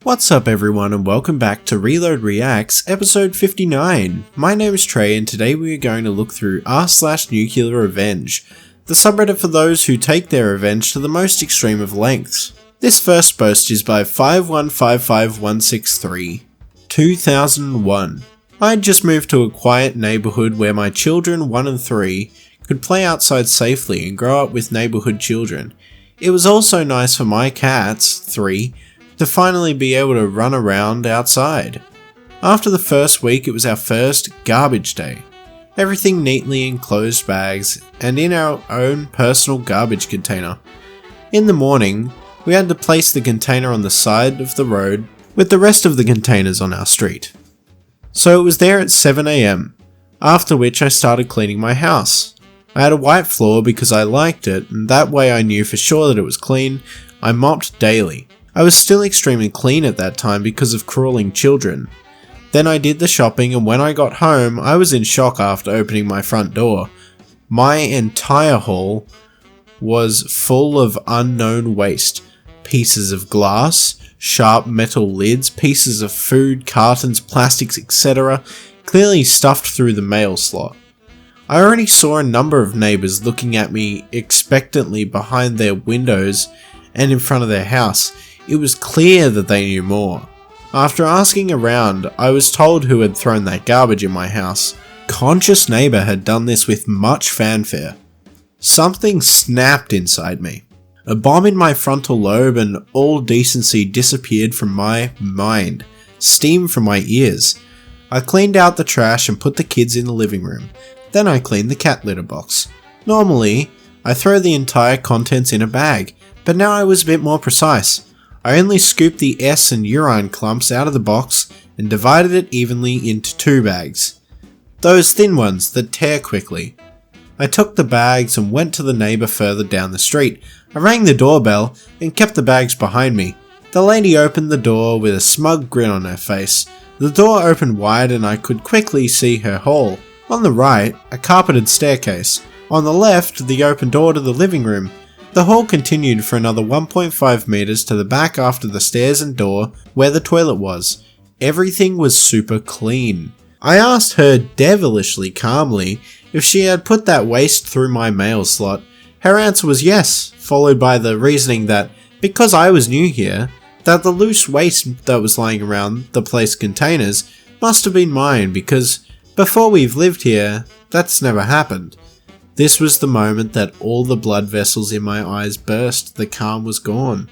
What's up everyone and welcome back to Reload Reacts episode 59. My name is Trey and today we are going to look through r/NuclearRevenge, the subreddit for those who take their revenge to the most extreme of lengths. This first post is by 5155163. 2001. I had just moved to a quiet neighbourhood where my children 1 and 3 could play outside safely and grow up with neighbourhood children. It was also nice for my cats, 3, to finally be able to run around outside. After the first week, it was our first garbage day. Everything neatly in closed bags and in our own personal garbage container. In the morning, we had to place the container on the side of the road with the rest of the containers on our street. So it was there at 7 AM, after which I started cleaning my house. I had a white floor because I liked it, and that way I knew for sure that it was clean. I mopped daily. I was still extremely clean at that time because of crawling children. Then I did the shopping, and when I got home, I was in shock after opening my front door. My entire hall was full of unknown waste. Pieces of glass, sharp metal lids, pieces of food, cartons, plastics, etc. clearly stuffed through the mail slot. I already saw a number of neighbours looking at me expectantly behind their windows and in front of their house. It was clear that they knew more. After asking around, I was told who had thrown that garbage in my house. Conscious neighbour had done this with much fanfare. Something snapped inside me. A bomb in my frontal lobe and all decency disappeared from my mind. Steam from my ears. I cleaned out the trash and put the kids in the living room. Then I cleaned the cat litter box. Normally, I throw the entire contents in a bag, but now I was a bit more precise. I only scooped the S and urine clumps out of the box and divided it evenly into 2 bags. Those thin ones that tear quickly. I took the bags and went to the neighbour further down the street. I rang the doorbell and kept the bags behind me. The lady opened the door with a smug grin on her face. The door opened wide and I could quickly see her hall. On the right, a carpeted staircase. On the left, the open door to the living room. The hall continued for another 1.5 meters to the back after the stairs and door where the toilet was. Everything was super clean. I asked her devilishly calmly if she had put that waste through my mail slot. Her answer was yes, followed by the reasoning that because I was new here, that the loose waste that was lying around the place containers must have been mine because before we've lived here, that's never happened. This was the moment that all the blood vessels in my eyes burst, the calm was gone.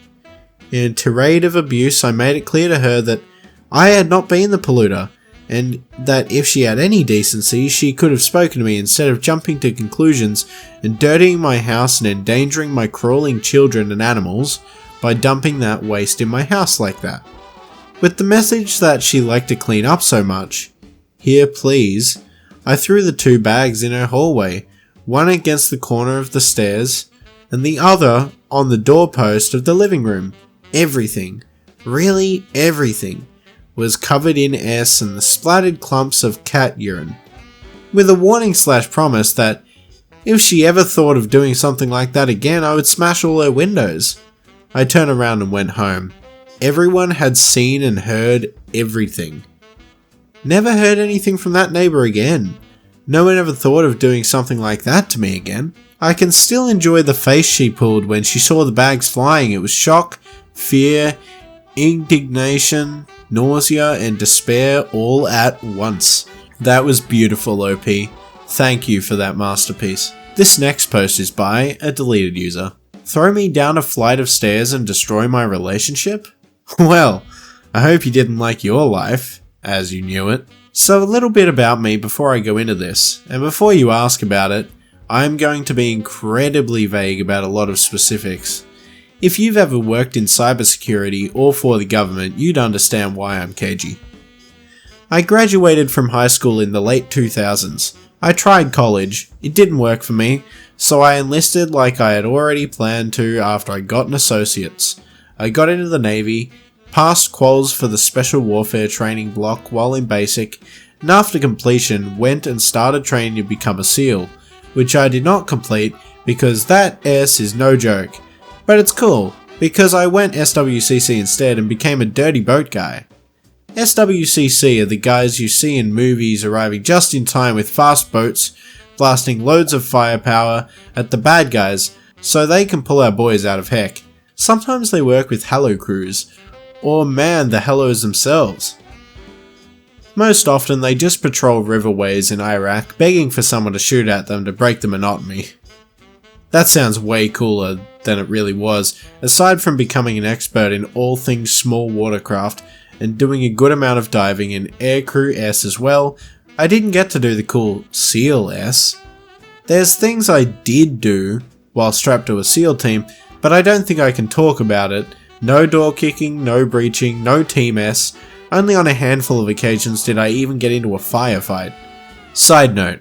In a tirade of abuse, I made it clear to her that I had not been the polluter, and that if she had any decency, she could have spoken to me instead of jumping to conclusions and dirtying my house and endangering my crawling children and animals by dumping that waste in my house like that. With the message that she liked to clean up so much, here please, I threw the 2 bags in her hallway, one against the corner of the stairs, and the other on the doorpost of the living room. Everything, really everything, was covered in S and the splattered clumps of cat urine. With a warning/promise that if she ever thought of doing something like that again, I would smash all her windows. I turned around and went home. Everyone had seen and heard everything. Never heard anything from that neighbour again. No one ever thought of doing something like that to me again. I can still enjoy the face she pulled when she saw the bags flying. It was shock, fear, indignation, nausea, and despair all at once. That was beautiful, OP. Thank you for that masterpiece. This next post is by a deleted user. Throw me down a flight of stairs and destroy my relationship? Well, I hope you didn't like your life, as you knew it. So a little bit about me before I go into this, and before you ask about it, I'm going to be incredibly vague about a lot of specifics. If you've ever worked in cybersecurity or for the government, you'd understand why I'm cagey. I graduated from high school in the late 2000s. I tried college, it didn't work for me, so I enlisted like I had already planned to after I got an associate's. I got into the Navy, passed quals for the Special Warfare training block while in basic, and after completion went and started training to become a SEAL, which I did not complete because that S is no joke. But it's cool, because I went SWCC instead and became a dirty boat guy. SWCC are the guys you see in movies arriving just in time with fast boats, blasting loads of firepower at the bad guys so they can pull our boys out of heck. Sometimes they work with Hello crews, or man the Hellos themselves. Most often they just patrol riverways in Iraq begging for someone to shoot at them to break the monotony. That sounds way cooler than it really was. Aside from becoming an expert in all things small watercraft and doing a good amount of diving in Aircrew S as well, I didn't get to do the cool SEAL S. There's things I did do while strapped to a SEAL team, but I don't think I can talk about it. No door kicking, no breaching, no Team S. Only on a handful of occasions did I even get into a firefight. Side note,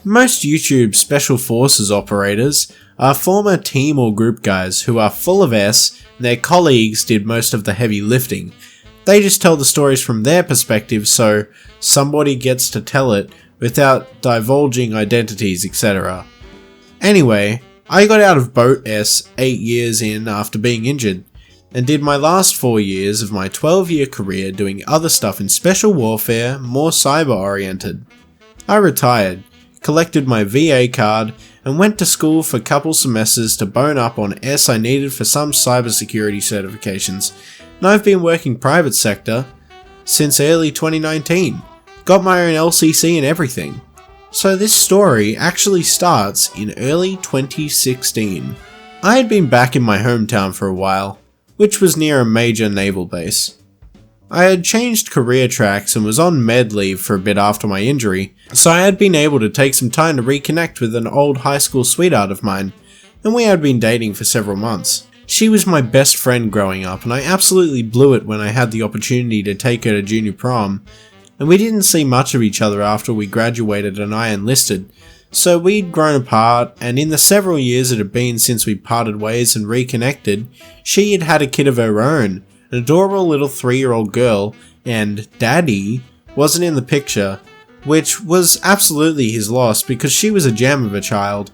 most YouTube Special Forces operators are former team or group guys who are full of S and their colleagues did most of the heavy lifting. They just tell the stories from their perspective so somebody gets to tell it without divulging identities, etc. Anyway, I got out of Boat S 8 years in after being injured, and did my last 4 years of my 12-year career doing other stuff in special warfare, more cyber oriented. I retired, collected my VA card, and went to school for a couple semesters to bone up on S I needed for some cybersecurity certifications, and I've been working private sector since early 2019. Got my own LCC and everything. So this story actually starts in early 2016. I had been back in my hometown for a while, which was near a major naval base. I had changed career tracks and was on med leave for a bit after my injury, so I had been able to take some time to reconnect with an old high school sweetheart of mine, and we had been dating for several months. She was my best friend growing up, and I absolutely blew it when I had the opportunity to take her to junior prom, and we didn't see much of each other after we graduated and I enlisted. So we'd grown apart, and in the several years it had been since we parted ways and reconnected, she had had a kid of her own, an adorable little 3-year-old girl, and Daddy wasn't in the picture, which was absolutely his loss because she was a gem of a child.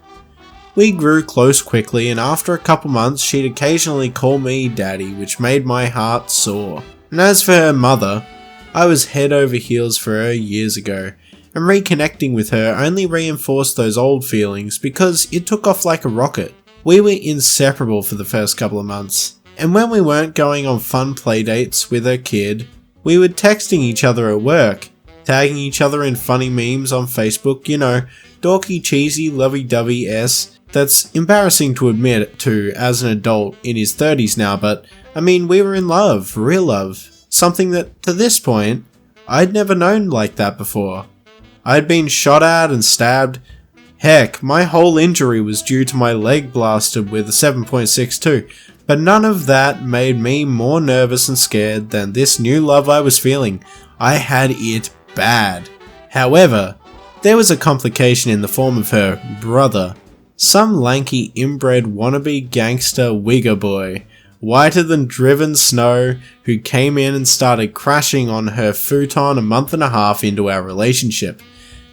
We grew close quickly, and after a couple months she'd occasionally call me Daddy, which made my heart soar. And as for her mother, I was head over heels for her years ago, and reconnecting with her only reinforced those old feelings because it took off like a rocket. We were inseparable for the first couple of months, and when we weren't going on fun playdates with her kid, we were texting each other at work, tagging each other in funny memes on Facebook, you know, dorky, cheesy, lovey-dovey S that's embarrassing to admit to as an adult in his 30s now, but I mean, we were in love, real love, something that to this point, I'd never known like that before. I'd been shot at and stabbed. Heck, my whole injury was due to my leg blasted with a 7.62, but none of that made me more nervous and scared than this new love I was feeling. I had it bad. However, there was a complication in the form of her brother, some lanky inbred wannabe gangster wigger boy, whiter than driven snow, who came in and started crashing on her futon a month and a half into our relationship.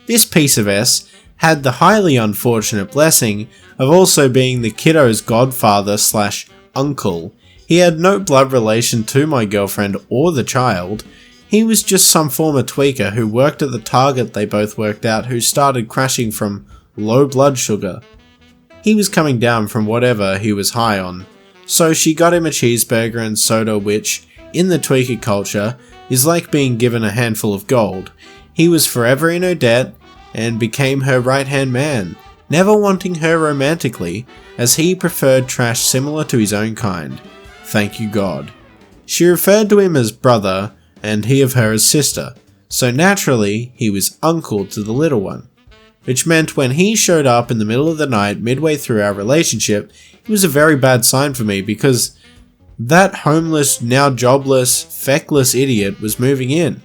This piece of S had the highly unfortunate blessing of also being the kiddo's godfather / uncle. He had no blood relation to my girlfriend or the child. He was just some former tweaker who worked at the Target they both worked at who started crashing from low blood sugar. He was coming down from whatever he was high on. So she got him a cheeseburger and soda, which, in the tweaker culture, is like being given a handful of gold. He was forever in her debt, and became her right-hand man, never wanting her romantically, as he preferred trash similar to his own kind. Thank you God. She referred to him as brother, and he of her as sister, so naturally he was uncle to the little one. Which meant when he showed up in the middle of the night midway through our relationship, it was a very bad sign for me because that homeless, now jobless, feckless idiot was moving in.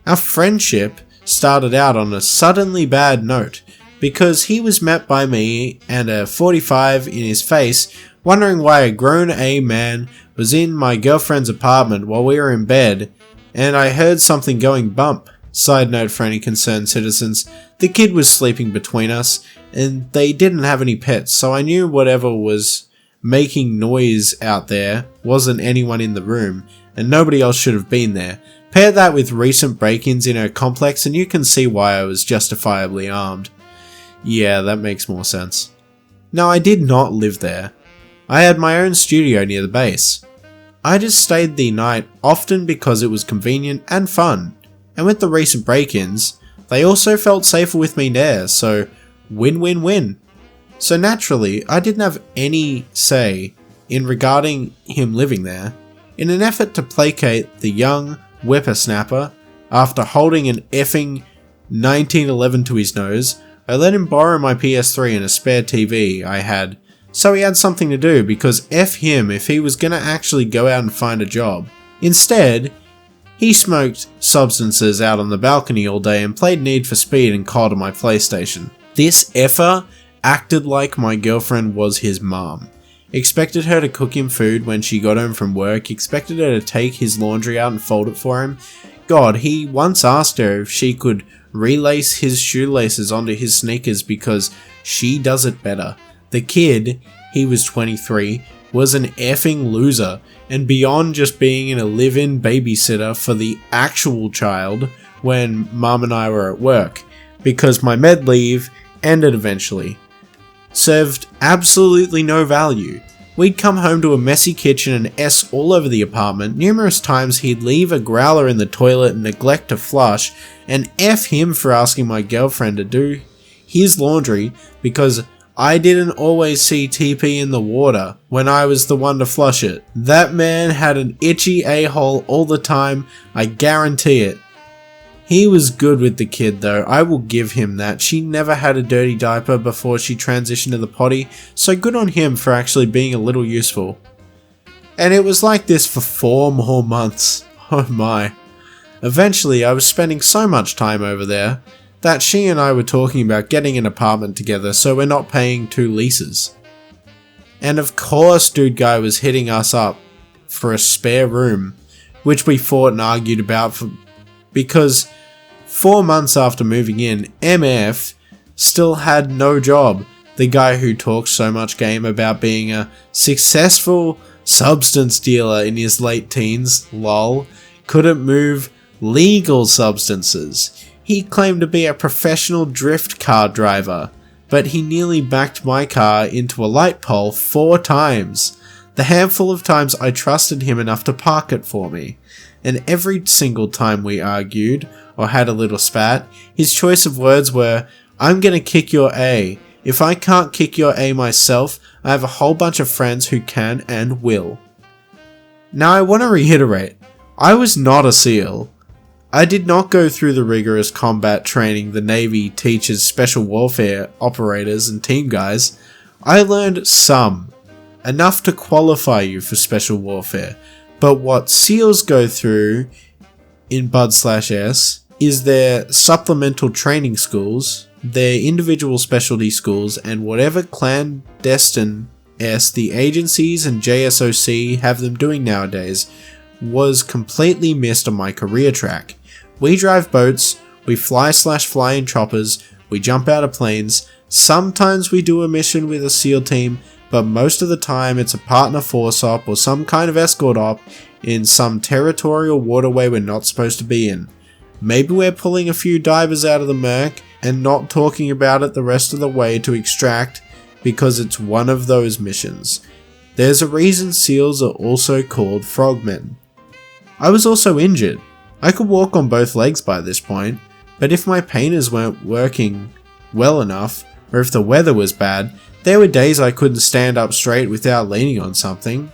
Our friendship started out on a suddenly bad note because he was met by me and a 45 in his face wondering why a grown A man was in my girlfriend's apartment while we were in bed, and I heard something going bump. Side note for any concerned citizens, the kid was sleeping between us and they didn't have any pets, so I knew whatever was making noise out there wasn't anyone in the room, and nobody else should have been there. Pair that with recent break-ins in her complex and you can see why I was justifiably armed. Yeah, that makes more sense. Now, I did not live there. I had my own studio near the base. I just stayed the night often because it was convenient and fun, and with the recent break-ins, they also felt safer with me there, so win-win-win. So naturally, I didn't have any say in regarding him living there. In an effort to placate the young whippersnapper, after holding an effing 1911 to his nose, I let him borrow my PS3 and a spare TV I had, so he had something to do, because F him if he was gonna actually go out and find a job. Instead, he smoked substances out on the balcony all day and played Need for Speed and COD on my PlayStation. This effer acted like my girlfriend was his mom. Expected her to cook him food when she got home from work, expected her to take his laundry out and fold it for him. God, he once asked her if she could relace his shoelaces onto his sneakers because she does it better. The kid, he was 23, was an effing loser, and beyond just being in a live-in babysitter for the actual child when Mom and I were at work, because my med leave ended eventually. Served absolutely no value. We'd come home to a messy kitchen and S all over the apartment. Numerous times he'd leave a growler in the toilet and neglect to flush, and F him for asking my girlfriend to do his laundry because I didn't always see TP in the water when I was the one to flush it. That man had an itchy a-hole all the time, I guarantee it. He was good with the kid though, I will give him that. She never had a dirty diaper before she transitioned to the potty, so good on him for actually being a little useful. And it was like this for 4 more months. Oh my. Eventually I was spending so much time over there that she and I were talking about getting an apartment together so we're not paying 2 leases. And of course dude guy was hitting us up for a spare room, which we fought and argued about because 4 months after moving in, MF still had no job. The guy who talks so much game about being a successful substance dealer in his late teens, lol, couldn't move legal substances. He claimed to be a professional drift car driver, but he nearly backed my car into a light pole 4 times. The handful of times I trusted him enough to park it for me. And every single time we argued, or had a little spat, his choice of words were, "I'm gonna kick your A. If I can't kick your A myself, I have a whole bunch of friends who can and will." Now I want to reiterate, I was not a SEAL. I did not go through the rigorous combat training the Navy teaches special warfare operators and team guys. I learned some, enough to qualify you for special warfare. But what SEALs go through in Bud/S is their supplemental training schools, their individual specialty schools, and whatever clandestine the agencies and JSOC have them doing nowadays was completely missed on my career track. We drive boats, we fly in choppers, we jump out of planes, sometimes we do a mission with a SEAL team, but most of the time it's a partner force op or some kind of escort op in some territorial waterway we're not supposed to be in. Maybe we're pulling a few divers out of the murk and not talking about it the rest of the way to extract because it's one of those missions. There's a reason SEALs are also called frogmen. I was also injured. I could walk on both legs by this point, but if my painters weren't working well enough, or if the weather was bad, there were days I couldn't stand up straight without leaning on something.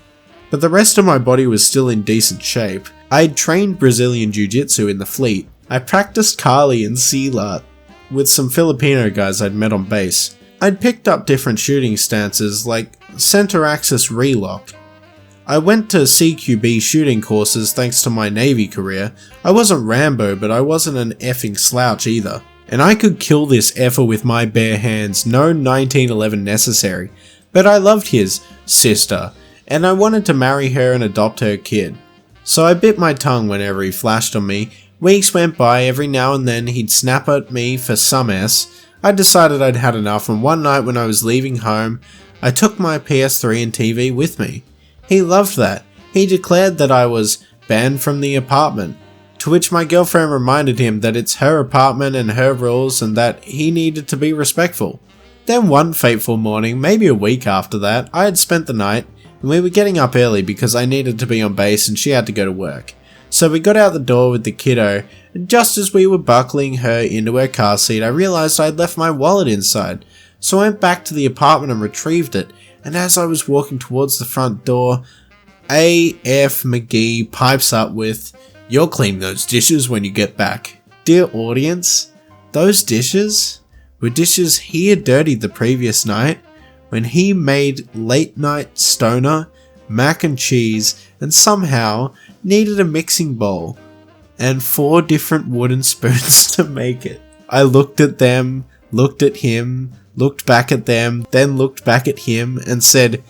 But the rest of my body was still in decent shape. I'd trained Brazilian Jiu-Jitsu in the fleet. I practiced Kali and Silat with some Filipino guys I'd met on base. I'd picked up different shooting stances like center axis relock. I went to CQB shooting courses thanks to my Navy career. I wasn't Rambo, but I wasn't an effing slouch either. And I could kill this effer with my bare hands, no 1911 necessary. But I loved his sister, and I wanted to marry her and adopt her kid. So I bit my tongue whenever he flashed on me. Weeks went by, every now and then he'd snap at me for some S. I decided I'd had enough, and one night when I was leaving home, I took my PS3 and TV with me. He loved that. He declared that I was banned from the apartment, to which my girlfriend reminded him that it's her apartment and her rules and that he needed to be respectful. Then one fateful morning, maybe a week after that, I had spent the night and we were getting up early because I needed to be on base and she had to go to work. So we got out the door with the kiddo, and just as we were buckling her into her car seat, I realised I had left my wallet inside. So I went back to the apartment and retrieved it, and as I was walking towards the front door, A.F. McGee pipes up with, "You'll clean those dishes when you get back." Dear audience, those dishes were dishes he had dirtied the previous night when he made late night stoner, mac and cheese, and somehow needed a mixing bowl and 4 different wooden spoons to make it. I looked at them, looked at him, looked back at them, then looked back at him and said,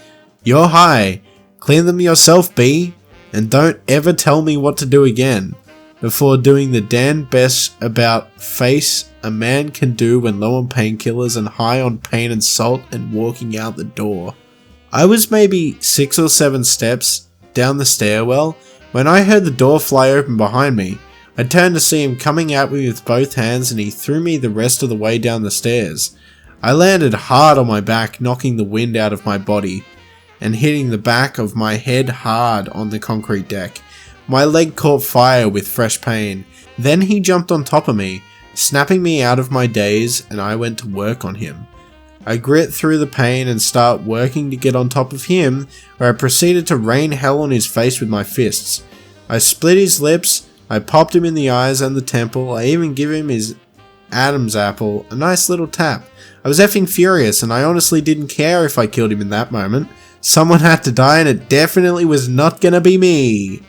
"You're high, clean them yourself, B, and don't ever tell me what to do again," before doing the Dan best about face a man can do when low on painkillers and high on pain and salt and walking out the door. I was maybe 6 or 7 steps down the stairwell when I heard the door fly open behind me. I turned to see him coming at me with both hands and he threw me the rest of the way down the stairs. I landed hard on my back, knocking the wind out of my body and hitting the back of my head hard on the concrete deck. My leg caught fire with fresh pain. Then he jumped on top of me, snapping me out of my daze, and I went to work on him. I grit through the pain and start working to get on top of him, where I proceeded to rain hell on his face with my fists. I split his lips, I popped him in the eyes and the temple, I even give him his Adam's apple, a nice little tap. I was effing furious and I honestly didn't care if I killed him in that moment. Someone had to die and it definitely was not gonna be me.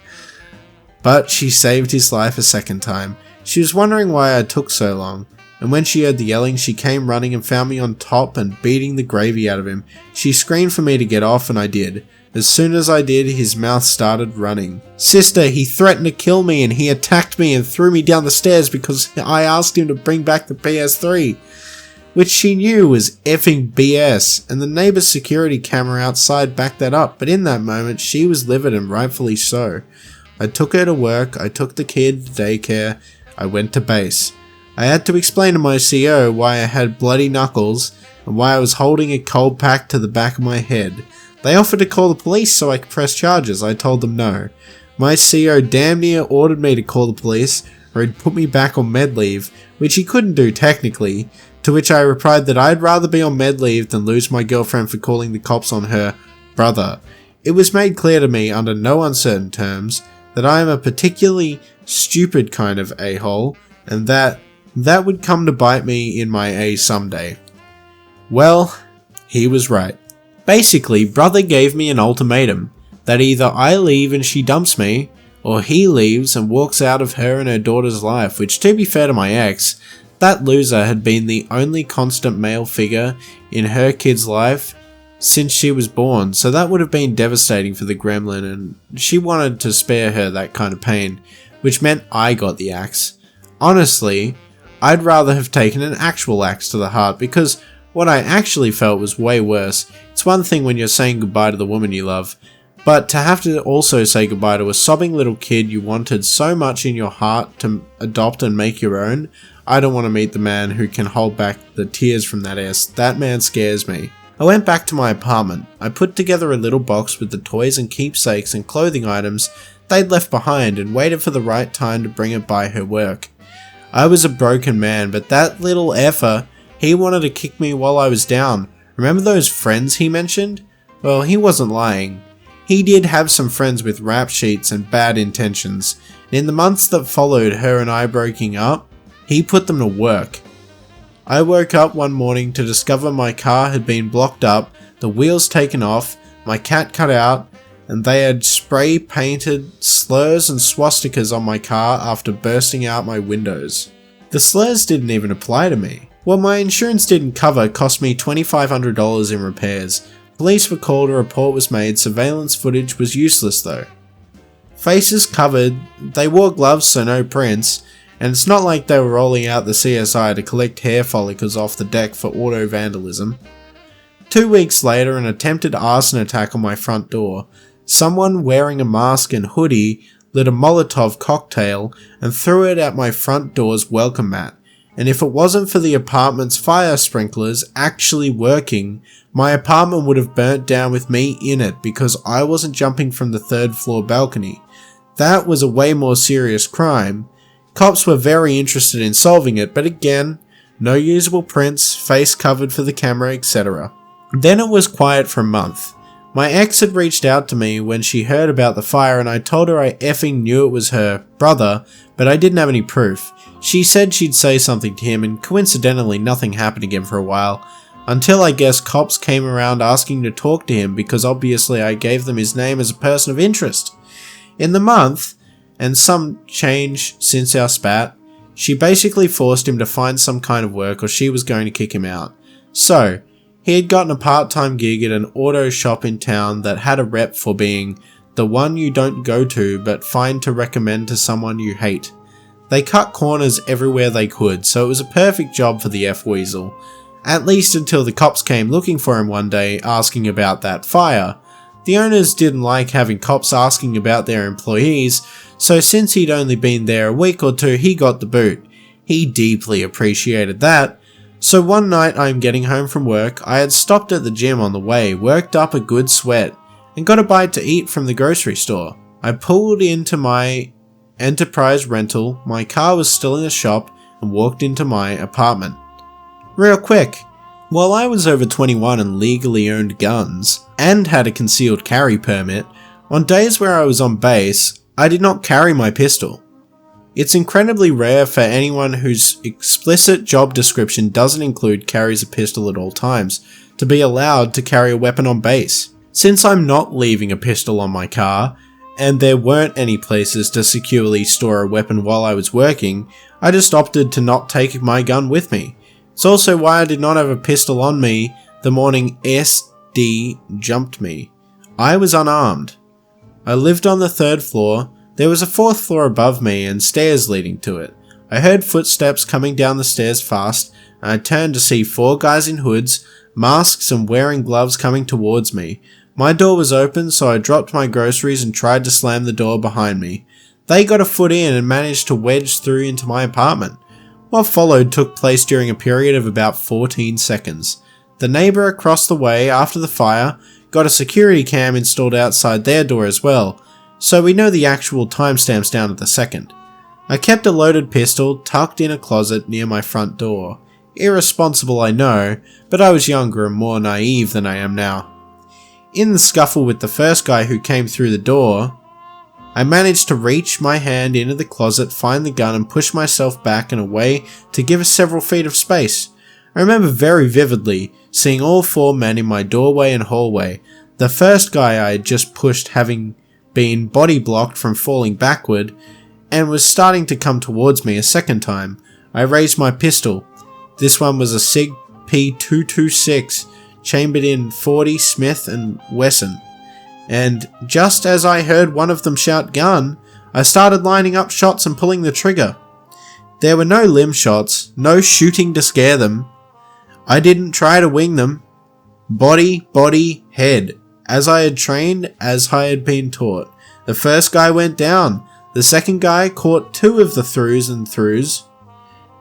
But she saved his life a second time. She was wondering why I took so long, and when she heard the yelling, she came running and found me on top and beating the gravy out of him. She screamed for me to get off and I did. As soon as I did, his mouth started running. "Sister, he threatened to kill me and he attacked me and threw me down the stairs because I asked him to bring back the PS3. Which she knew was effing BS, and the neighbor's security camera outside backed that up, but in that moment, she was livid and rightfully so. I took her to work, I took the kid to daycare, I went to base. I had to explain to my CO why I had bloody knuckles and why I was holding a cold pack to the back of my head. They offered to call the police so I could press charges. I told them no. My CO damn near ordered me to call the police or he'd put me back on med leave, which he couldn't do technically, to which I replied that I'd rather be on med leave than lose my girlfriend for calling the cops on her brother. It was made clear to me under no uncertain terms that I am a particularly stupid kind of a-hole and that would come to bite me in my A someday. Well, he was right. Basically, brother gave me an ultimatum that either I leave and she dumps me, or he leaves and walks out of her and her daughter's life, which, to be fair to my ex, that loser had been the only constant male figure in her kid's life since she was born, so that would have been devastating for the gremlin, and she wanted to spare her that kind of pain, which meant I got the axe. Honestly, I'd rather have taken an actual axe to the heart, because what I actually felt was way worse. It's one thing when you're saying goodbye to the woman you love, but to have to also say goodbye to a sobbing little kid you wanted so much in your heart to adopt and make your own, I don't want to meet the man who can hold back the tears from that ass. That man scares me. I went back to my apartment. I put together a little box with the toys and keepsakes and clothing items they'd left behind and waited for the right time to bring it by her work. I was a broken man, but that little effer, he wanted to kick me while I was down. Remember those friends he mentioned? Well, he wasn't lying. He did have some friends with rap sheets and bad intentions, and in the months that followed her and I breaking up, he put them to work. I woke up one morning to discover my car had been blocked up, the wheels taken off, my cat cut out, and they had spray painted slurs and swastikas on my car after bursting out my windows. The slurs didn't even apply to me. What my insurance didn't cover cost me $2,500 in repairs. Police were called, a report was made, surveillance footage was useless though. Faces covered, they wore gloves so no prints, and it's not like they were rolling out the CSI to collect hair follicles off the deck for auto vandalism. 2 weeks later, an attempted arson attack on my front door. Someone wearing a mask and hoodie lit a Molotov cocktail and threw it at my front door's welcome mat. And if it wasn't for the apartment's fire sprinklers actually working, my apartment would have burnt down with me in it because I wasn't jumping from the 3rd floor balcony. That was a way more serious crime. Cops were very interested in solving it, but again, no usable prints, face covered for the camera, etc. Then it was quiet for a month. My ex had reached out to me when she heard about the fire and I told her I effing knew it was her brother, but I didn't have any proof. She said she'd say something to him and coincidentally nothing happened again for a while, until I guess cops came around asking to talk to him because obviously I gave them his name as a person of interest. In the month, and some change since our spat, she basically forced him to find some kind of work or she was going to kick him out. So, he had gotten a part-time gig at an auto shop in town that had a rep for being the one you don't go to but find to recommend to someone you hate. They cut corners everywhere they could, so it was a perfect job for the F-Weasel. At least until the cops came looking for him one day asking about that fire. The owners didn't like having cops asking about their employees, so since he'd only been there a week or two, he got the boot. He deeply appreciated that. So one night I'm getting home from work, I had stopped at the gym on the way, worked up a good sweat, and got a bite to eat from the grocery store. I pulled into my Enterprise rental, my car was still in the shop, and walked into my apartment. Real quick, while I was over 21 and legally owned guns, and had a concealed carry permit, on days where I was on base, I did not carry my pistol. It's incredibly rare for anyone whose explicit job description doesn't include carries a pistol at all times to be allowed to carry a weapon on base. Since I'm not leaving a pistol on my car, and there weren't any places to securely store a weapon while I was working, I just opted to not take my gun with me. It's also why I did not have a pistol on me the morning SD jumped me. I was unarmed. I lived on the 3rd floor. There was a 4th floor above me and stairs leading to it. I heard footsteps coming down the stairs fast, and I turned to see 4 guys in hoods, masks and wearing gloves coming towards me. My door was open, so I dropped my groceries and tried to slam the door behind me. They got a foot in and managed to wedge through into my apartment. What followed took place during a period of about 14 seconds. The neighbour across the way after the fire got a security cam installed outside their door as well, so we know the actual timestamps down to the second. I kept a loaded pistol tucked in a closet near my front door. Irresponsible, I know, but I was younger and more naive than I am now. In the scuffle with the first guy who came through the door, I managed to reach my hand into the closet, find the gun and push myself back and away to give us several feet of space. I remember very vividly seeing all 4 men in my doorway and hallway. The first guy I had just pushed having been body blocked from falling backward and was starting to come towards me a second time. I raised my pistol. This one was a SIG P226 chambered in .40 Smith & Wesson. And just as I heard one of them shout gun, I started lining up shots and pulling the trigger. There were no limb shots, no shooting to scare them. I didn't try to wing them. Body, body, head. As I had trained, as I had been taught. The first guy went down. The second guy caught 2 of the throughs and throughs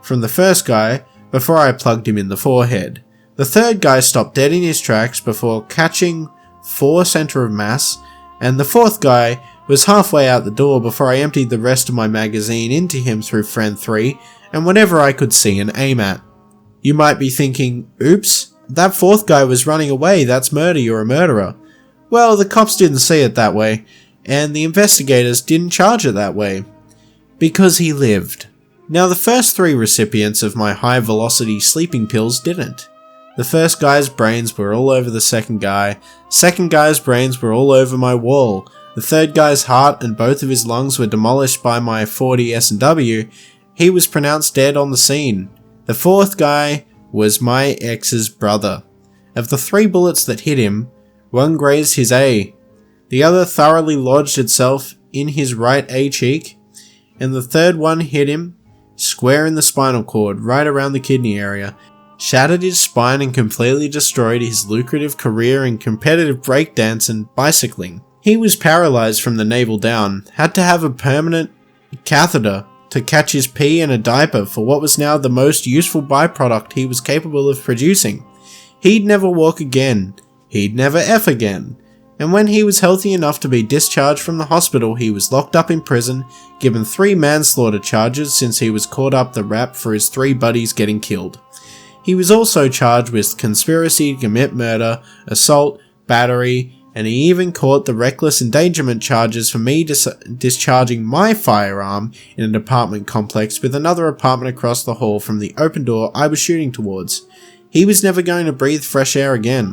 from the first guy before I plugged him in the forehead. The third guy stopped dead in his tracks before catching 4 center of mass, and the 4th guy was halfway out the door before I emptied the rest of my magazine into him through friend 3 and whatever I could see and aim at. You might be thinking, oops, that 4th guy was running away, that's murder, you're a murderer. Well, the cops didn't see it that way, and the investigators didn't charge it that way, because he lived. Now the first 3 recipients of my high velocity sleeping pills didn't. The first guy's brains were all over the second guy's brains were all over my wall, the third guy's heart and both of his lungs were demolished by my 40 S&W, he was pronounced dead on the scene. The 4th guy was my ex's brother. Of the 3 bullets that hit him, one grazed his A, the other thoroughly lodged itself in his right A cheek, and the third one hit him square in the spinal cord, right around the kidney area, shattered his spine and completely destroyed his lucrative career in competitive breakdance and bicycling. He was paralyzed from the navel down, had to have a permanent catheter to catch his pee in a diaper for what was now the most useful byproduct he was capable of producing. He'd never walk again. He'd never F again. And when he was healthy enough to be discharged from the hospital, he was locked up in prison, given 3 manslaughter charges since he was caught up the rap for his 3 buddies getting killed. He was also charged with conspiracy to commit murder, assault, battery, and he even caught the reckless endangerment charges for me discharging my firearm in an apartment complex with another apartment across the hall from the open door I was shooting towards. He was never going to breathe fresh air again.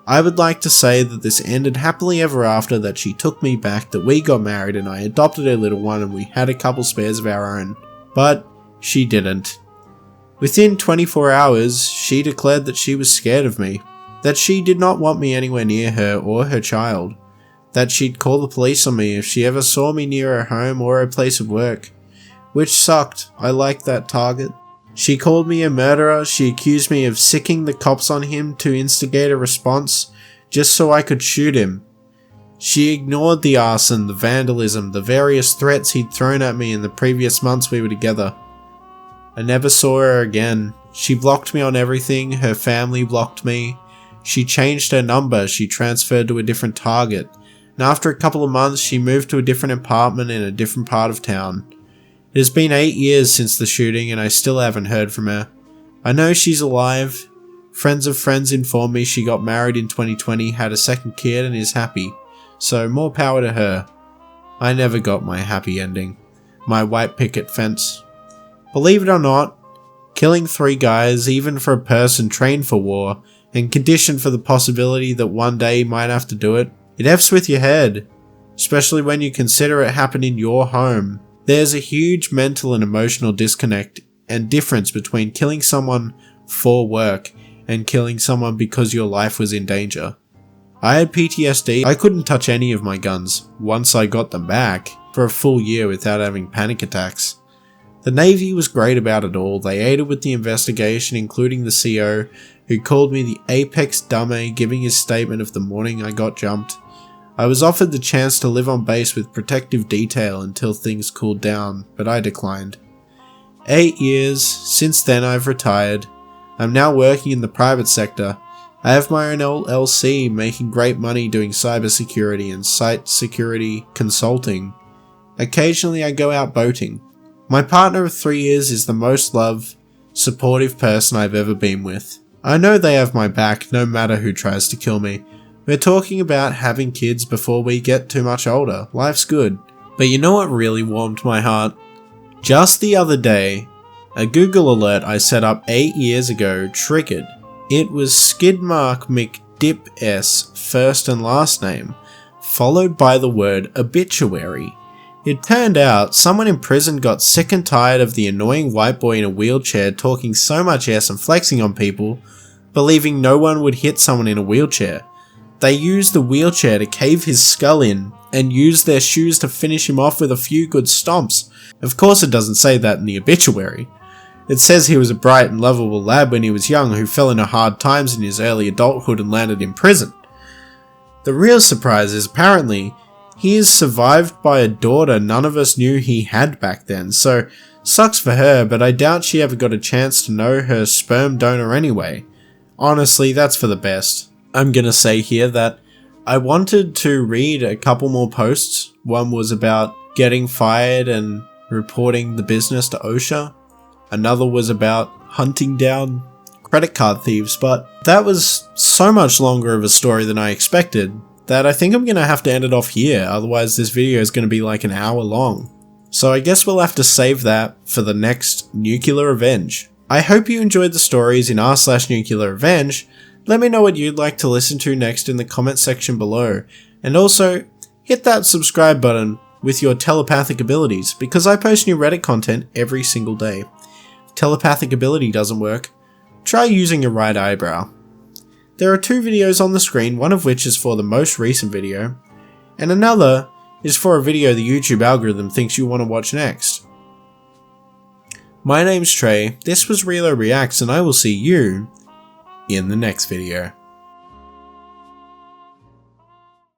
I would like to say that this ended happily ever after, that she took me back, that we got married and I adopted her little one and we had a couple spares of our own. But she didn't. Within 24 hours, she declared that she was scared of me, that she did not want me anywhere near her or her child, that she'd call the police on me if she ever saw me near her home or her place of work. Which sucked. I liked that target. She called me a murderer. She accused me of sicking the cops on him to instigate a response, just so I could shoot him. She ignored the arson, the vandalism, the various threats he'd thrown at me in the previous months we were together. I never saw her again. She blocked me on everything. Her family blocked me. She changed her number. She transferred to a different target. And after a couple of months, she moved to a different apartment in a different part of town. It has been 8 years since the shooting and I still haven't heard from her. I know she's alive. Friends of friends informed me she got married in 2020, had a second kid and is happy. So more power to her. I never got my happy ending. My white picket fence. Believe it or not, killing 3 guys, even for a person trained for war, and conditioned for the possibility that one day you might have to do it, it F's with your head. Especially when you consider it happened in your home. There's a huge mental and emotional disconnect and difference between killing someone for work and killing someone because your life was in danger. I had PTSD. I couldn't touch any of my guns once I got them back for a full year without having panic attacks. The Navy was great about it all. They aided with the investigation, including the CO, who called me the apex dummy, giving his statement of the morning I got jumped. I was offered the chance to live on base with protective detail until things cooled down, but I declined. 8 years, since then I've retired. I'm now working in the private sector. I have my own LLC, making great money doing cybersecurity and site security consulting. Occasionally I go out boating. My partner of 3 years is the most loved, supportive person I've ever been with. I know they have my back no matter who tries to kill me. We're talking about having kids before we get too much older. Life's good. But you know what really warmed my heart? Just the other day, a Google alert I set up 8 years ago triggered. It was Skidmark McDip's first and last name, followed by the word obituary. It turned out someone in prison got sick and tired of the annoying white boy in a wheelchair talking so much ass and flexing on people, believing no one would hit someone in a wheelchair. They used the wheelchair to cave his skull in and used their shoes to finish him off with a few good stomps. Of course it doesn't say that in the obituary. It says he was a bright and lovable lad when he was young who fell into hard times in his early adulthood and landed in prison. The real surprise is apparently he is survived by a daughter none of us knew he had back then, so sucks for her, but I doubt she ever got a chance to know her sperm donor anyway. Honestly, that's for the best. I'm gonna say here that I wanted to read a couple more posts. One was about getting fired and reporting the business to OSHA. Another was about hunting down credit card thieves, but that was so much longer of a story than I expected that I think I'm going to have to end it off here, otherwise this video is going to be like an hour long. So I guess we'll have to save that for the next NuclearRevenge. I hope you enjoyed the stories in r/NuclearRevenge. Let me know what you'd like to listen to next in the comment section below, and also hit that subscribe button with your telepathic abilities, because I post new Reddit content every single day. If telepathic ability doesn't work, try using your right eyebrow. There are 2 videos on the screen, one of which is for the most recent video, and another is for a video the YouTube algorithm thinks you want to watch next. My name's Trey, this was Relo Reacts, and I will see you in the next video.